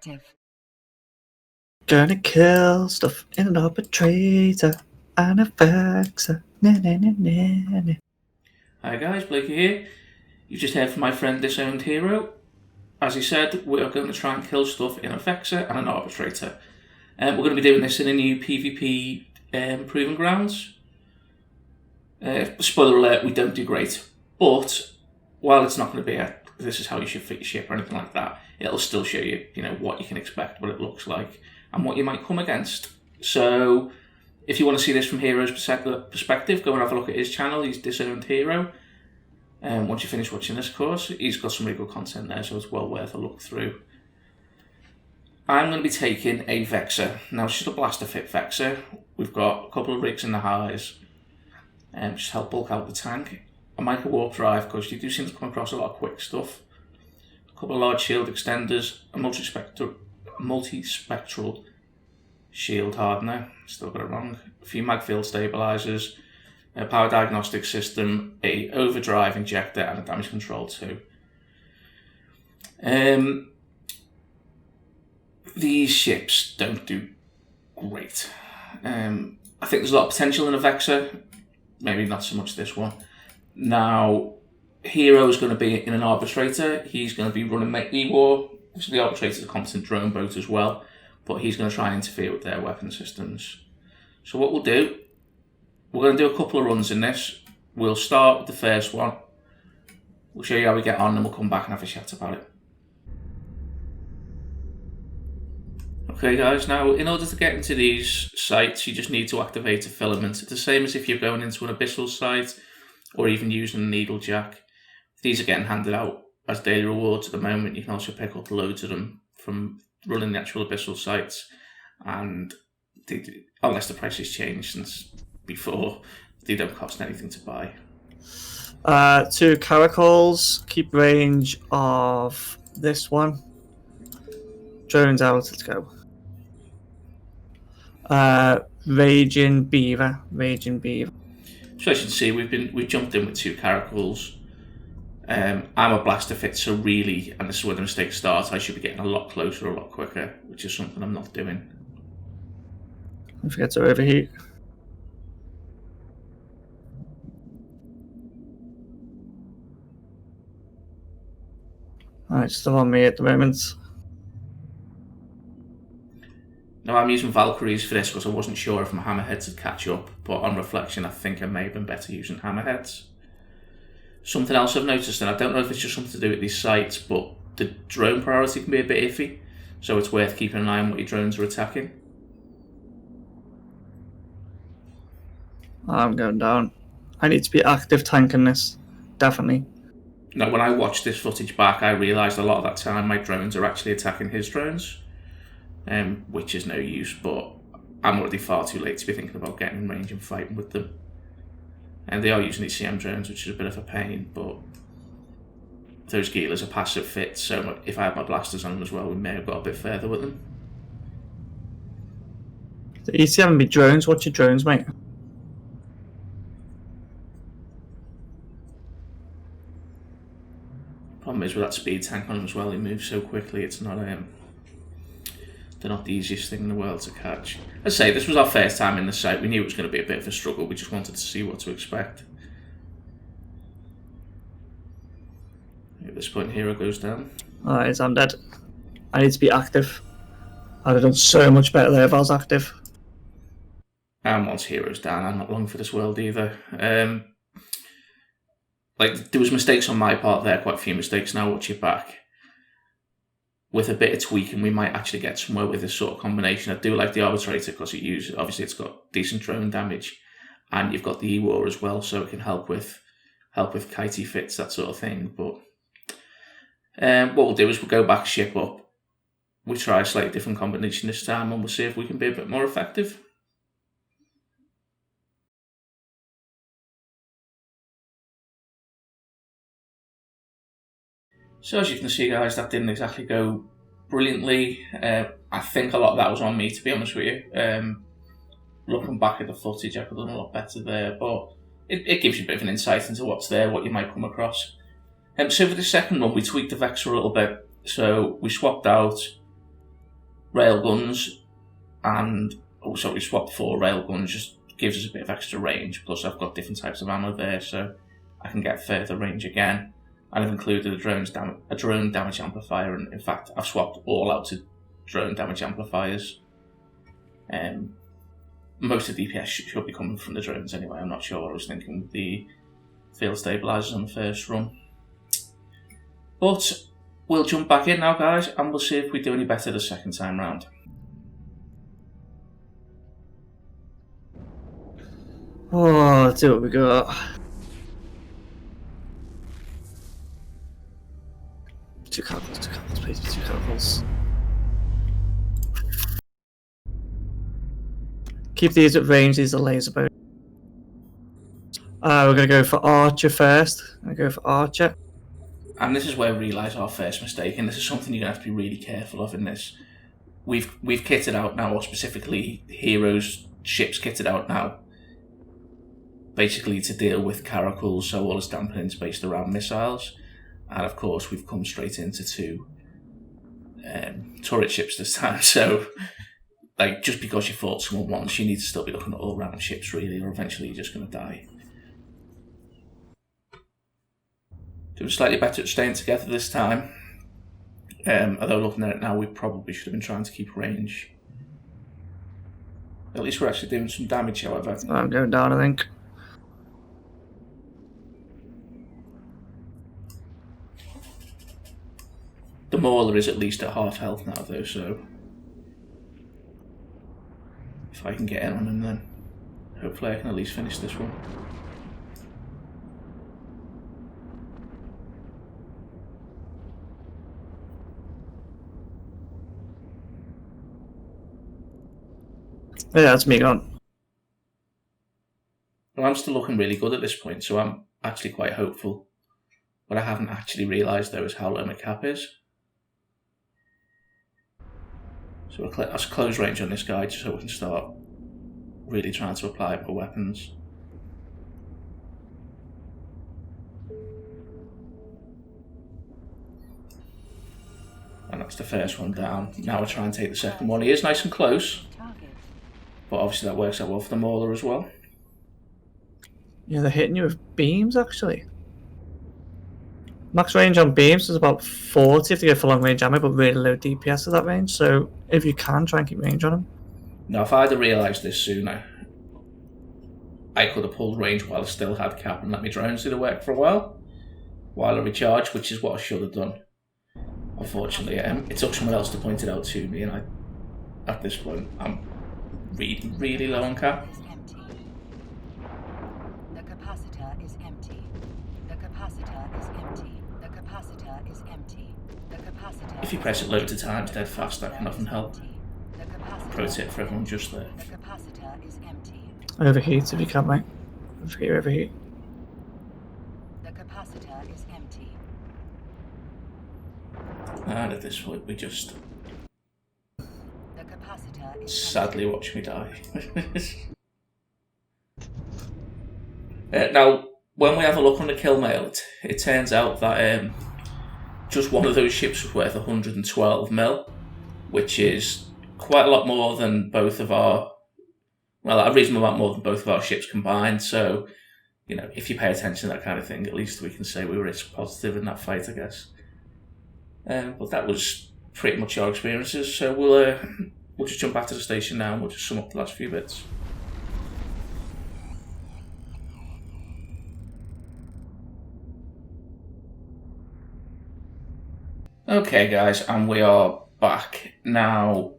active. Gonna kill stuff in an arbitrator and a faxer. Hi guys, Blakey here. You just heard from my friend Disowned Hero. As he said, we are going to try and kill stuff in a vexer and an arbitrator. We're going to be doing this in a new PvP Proving Grounds. Spoiler alert, we don't do great. But while it's not going to be this is how you should fit your ship or anything like that, it'll still show you, what you can expect, what it looks like, and what you might come against. So if you want to see this from Hero's perspective, go and have a look at his channel. He's Disowned Hero. Once you finish watching this course, he's got some really good content there, so it's well worth a look through. I'm going to be taking a Vexer. Now, it's just a blaster fit Vexer. We've got a couple of rigs in the highs, just help bulk out the tank. A micro warp drive, because you do seem to come across a lot of quick stuff. A couple of large shield extenders, a multi-spectral shield hardener, still got it wrong. A few mag field stabilizers, a power diagnostic system, a overdrive injector, and a damage control too. These ships don't do great. I think there's a lot of potential in a Vexer, maybe not so much this one. Now, Hero is going to be in an arbitrator. He's going to be running E-War. So the arbitrator is a competent drone boat as well, but he's going to try and interfere with their weapon systems. So what we'll do, we're going to do a couple of runs in this. We'll start with the first one. We'll show you how we get on, and we'll come back and have a chat about it. Okay guys, now in order to get into these sites, you just need to activate a filament. It's the same as if you're going into an abyssal site or even using a needle jack. These are getting handed out as daily rewards at the moment. You can also pick up loads of them from running the actual abyssal sites, and unless the price has changed since before, they don't cost anything to buy. 2 caracals, keep range of this one. Drones out, let's go. Raging Beaver. So as you can see, we've jumped in with 2 caracals. I'm a blaster fit, so really, and this is where the mistakes start, I should be getting a lot closer, a lot quicker, which is something I'm not doing. Don't forget to overheat. Alright, still on me at the moment. Now I'm using Valkyries for this because I wasn't sure if my hammerheads would catch up, but on reflection I think I may have been better using hammerheads. Something else I've noticed, and I don't know if it's just something to do with these sites, but the drone priority can be a bit iffy, so it's worth keeping an eye on what your drones are attacking. I'm going down. I need to be active tanking this, definitely. Now when I watched this footage back, I realised a lot of that time my drones are actually attacking his drones. Which is no use, but I'm already far too late to be thinking about getting in range and fighting with them. And they are using these CM drones, which is a bit of a pain, but those Gilas are passive fit, so if I had my blasters on them as well, we may have got a bit further with them. The ECM be drones, what's your drones, mate? Problem is with that speed tank on them as well, they move so quickly, it's not they're not the easiest thing in the world to catch. As I say, this was our first time in the site. We knew it was going to be a bit of a struggle. We just wanted to see what to expect. At this point, Hero goes down. Alright, I'm dead. I need to be active. I'd have done so much better there if I was active. And once Hero's down, I'm not long for this world either. There was mistakes on my part there, quite a few mistakes. Now watch it back. With a bit of tweaking, we might actually get somewhere with this sort of combination. I do like the Arbitrator because obviously it's got decent drone damage, and you've got the E-War as well, so it can help with kitey fits, that sort of thing. But what we'll do is we'll go back, ship up, we try a slightly different combination this time, and we'll see if we can be a bit more effective. So as you can see guys, that didn't exactly go brilliantly. I think a lot of that was on me, to be honest with you. Looking back at the footage, I could have done a lot better there, but it gives you a bit of an insight into what's there, what you might come across. So for the second one, we tweaked the Vexer a little bit. So we swapped out railguns, and also we swapped 4 railguns, just gives us a bit of extra range. Plus I've got different types of ammo there, so I can get further range again. And I've included a drone damage amplifier, and in fact I've swapped all out to drone damage amplifiers. Most of the DPS should be coming from the drones anyway. I'm not sure what I was thinking with the field stabilizers on the first run. But we'll jump back in now, guys, and we'll see if we do any better the second time round. Oh, let's see what we got. Two chemicals, please, 2 chemicals. Keep these at range, these are laser bows. We're going to go for Archer first. I'm going to go for Archer. And this is where we realise our first mistake, and this is something you're going to have to be really careful of in this. We've kitted out now, or specifically Heroes ships kitted out now, basically to deal with caracals, so all its dampening's based around missiles. And of course we've come straight into 2 turret ships this time, so like, just because you fought someone once, you need to still be looking at all round ships really, or eventually you're just going to die. They were slightly better at staying together this time, although looking at it now, we probably should have been trying to keep range. At least we're actually doing some damage, however. I'm going down, I think. The Mauler is at least at half health now though, so if I can get in on him, then hopefully I can at least finish this one. Yeah, that's me gone. Well, I'm still looking really good at this point, so I'm actually quite hopeful. What I haven't actually realised though is how low my cap is. So that's close range on this guy, just so we can start really trying to apply my weapons. And that's the first one down. Now we'll try and take the second one. He is nice and close, but obviously that works out well for the Mauler as well. Yeah, they're hitting you with beams, actually. Max range on beams is about 40 if they go for long range ammo, but really low DPS at that range, so if you can, try and keep range on them. Now, if I'd have realised this sooner, I could have pulled range while I still had cap and let my drones do the work for a while I recharged, which is what I should have done. Unfortunately, it took someone else to point it out to me, and at this point, I'm really low on cap. The capacitor is empty. The capacitor is empty. The capacitor is empty. The capacitor. If you press it loads of times dead fast, that can often help. Pro tip for everyone just there. The capacitor is empty. Overheat if you can, mate. Overheat. The capacitor is empty. And at this point, we just The capacitor is sadly watch me die. Now, when we have a look on the kill mail, it turns out that just one of those ships was worth 112 mil, which is quite a lot more than both of our, well, a reasonable amount more than both of our ships combined. So, you know, if you pay attention to that kind of thing, at least we can say we were risk positive in that fight, I guess. But that was pretty much our experiences. So we'll just jump back to the station now and we'll just sum up the last few bits. Okay, guys, and we are back now.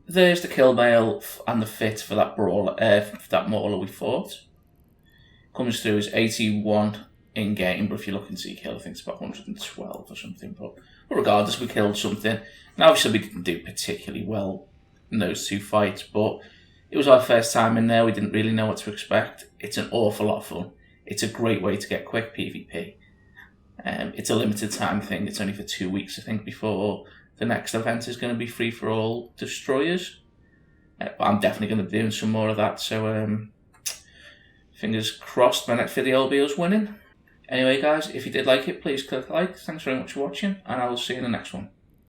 There's the kill mail and the fit for that brawler, for that Mauler we fought. Comes through as 81 in game, but if you're looking to see kill, I think it's about 112 or something. But regardless, we killed something. And obviously, we didn't do particularly well in those 2 fights, but it was our first time in there. We didn't really know what to expect. It's an awful lot of fun. It's a great way to get quick PvP. It's a limited time thing. It's only for 2 weeks, I think, before the next event is going to be free for all destroyers. But I'm definitely going to be doing some more of that. So fingers crossed my next video will be us winning. Anyway, guys, if you did like it, please click like. Thanks very much for watching, and I will see you in the next one.